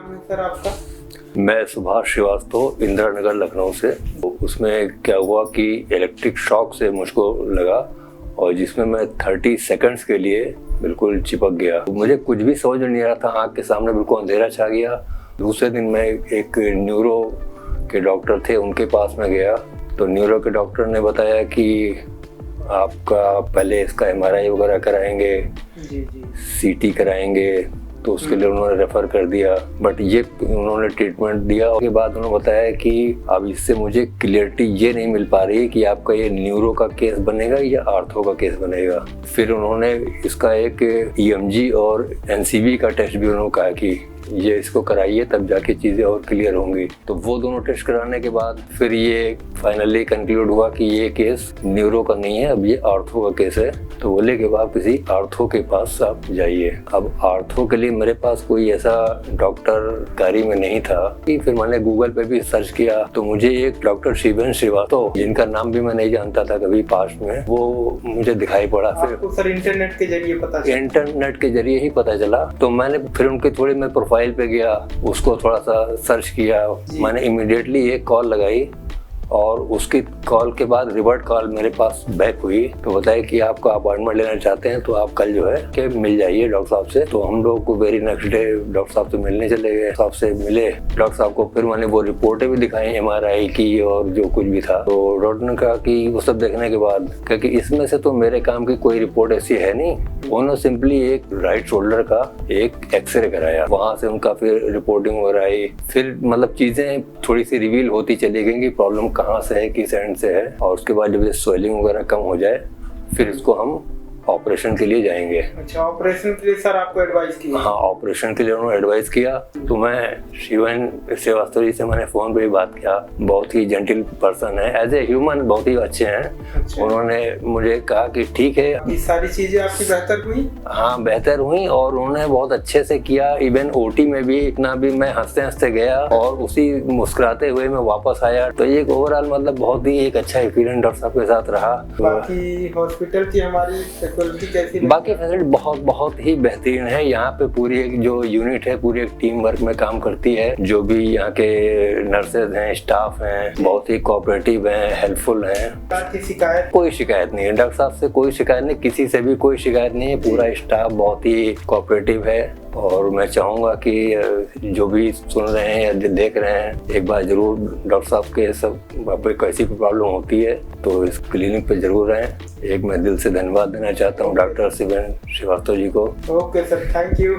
नाम है सर आपका? मैं सुभाष श्रीवास्तव, इंदिरा नगर लखनऊ से। उसमें क्या हुआ कि इलेक्ट्रिक शॉक से मुझको लगा और जिसमें मैं 30 सेकंड्स के लिए बिल्कुल चिपक गया। मुझे कुछ भी समझ नहीं आ रहा था, आँख के सामने बिल्कुल अंधेरा छा गया। दूसरे दिन मैं एक न्यूरो के डॉक्टर थे, उनके पास में गया तो न्यूरो के डॉक्टर ने बताया कि आपका पहले इसका MRI वगैरह कराएंगे, CT कराएंगे, तो उसके लिए उन्होंने रेफर कर दिया। बट ये उन्होंने ट्रीटमेंट दिया, उसके बाद उन्होंने बताया कि अब इससे मुझे क्लियरिटी ये नहीं मिल पा रही कि आपका ये न्यूरो का केस बनेगा या आर्थो का केस बनेगा। फिर उन्होंने इसका एक EMG और NCB का टेस्ट भी उन्होंने कहा कि ये इसको कराइए, तब जाके चीज़ें और क्लियर होंगी। तो वो दोनों टेस्ट कराने के बाद फिर ये फाइनली कंक्लूड हुआ कि ये केस न्यूरो का नहीं है, अब ये आर्थो का केस है। तो बोले कि आप किसी आर्थो के पास आप जाइए। अब आर्थो के लिए मेरे पास कोई ऐसा डॉक्टर कारी में नहीं था कि फिर मैंने गूगल पे भी सर्च किया तो मुझे एक डॉक्टर शिवन श्रीवास्तव, जिनका नाम भी मैं नहीं जानता था कभी पास्ट में, वो मुझे दिखाई पड़ा। फिर सर इंटरनेट के जरिए पता चला? इंटरनेट के जरिए ही पता चला। तो मैंने फिर उनके थोड़ी मैं प्रोफाइल पे गया, उसको थोड़ा सा सर्च किया, मैंने इमीडिएटली एक कॉल लगाई और उसकी कॉल के बाद रिवर्ट कॉल मेरे पास बैक हुई तो बताया कि आपका अपॉइंटमेंट लेना चाहते हैं तो आप कल जो है कि मिल जाइए डॉक्टर साहब से। तो हम लोग को वेरी नेक्स्ट डे डॉक्टर साहब से मिलने चले गए। साहब से मिले डॉक्टर साहब को, फिर मैंने वो रिपोर्टें भी दिखाई MRI की और जो कुछ भी था। तो डॉक्टर ने कहा कि वो सब देखने के बाद क्योंकि इसमें से तो मेरे काम की कोई रिपोर्ट ऐसी है नहीं, उन्होंने सिंपली एक राइट शोल्डर का एक एक्सरे कराया, वहां से उनका फिर रिपोर्टिंग वगैरह आई। फिर मतलब चीजें थोड़ी सी रिवील होती चली गई कि प्रॉब्लम कहाँ से है, किस एंड से है। और उसके बाद जब ये स्वेलिंग वगैरह कम हो जाए फिर इसको हम ऑपरेशन के लिए जाएंगे। अच्छा, ऑपरेशन के लिए सर आपको एडवाइस किया? हाँ, ऑपरेशन के लिए उन्होंने एडवाइस किया। तो मैं शिवन श्रीवास्तव जी से मैंने फोन पे भी बात किया, बहुत ही जेंटल पर्सन है, एज ए ह्यूमन बहुत ही अच्छे हैं। अच्छा। उन्होंने मुझे कहा कि ठीक है, ये सारी चीजें आपकी बेहतर हुई? हाँ, बेहतर हुई और उन्होंने बहुत अच्छे से किया। इवन OT में भी इतना भी मैं हंसते हंसते गया और उसी मुस्कुराते हुए मैं वापस आया। तो एक ओवरऑल मतलब बहुत ही एक अच्छा एक्सपीरियंस डॉक्टर साहब के साथ रहा। बाकी हॉस्पिटल की हमारी बाकी फैसिलिटी बहुत ही बेहतरीन है। यहाँ पे पूरी एक जो यूनिट है पूरी एक टीम वर्क में काम करती है। जो भी यहाँ के नर्सेज हैं, स्टाफ हैं, बहुत ही कोऑपरेटिव हैं, हेल्पफुल हैं। शिकायत? कोई शिकायत नहीं है डॉक्टर साहब से, कोई शिकायत नहीं, किसी से भी कोई शिकायत नहीं है। पूरा स्टाफ बहुत ही कोऑपरेटिव है और मैं चाहूँगा कि जो भी सुन रहे हैं या देख रहे हैं एक बार जरूर डॉक्टर साहब के सब कैसी प्रॉब्लम होती है तो इस क्लिनिक पे जरूर रहें। एक मैं दिल से धन्यवाद देना चाहता हूँ डॉक्टर शिवन श्रीवास्तव जी को। Okay sir, thank you.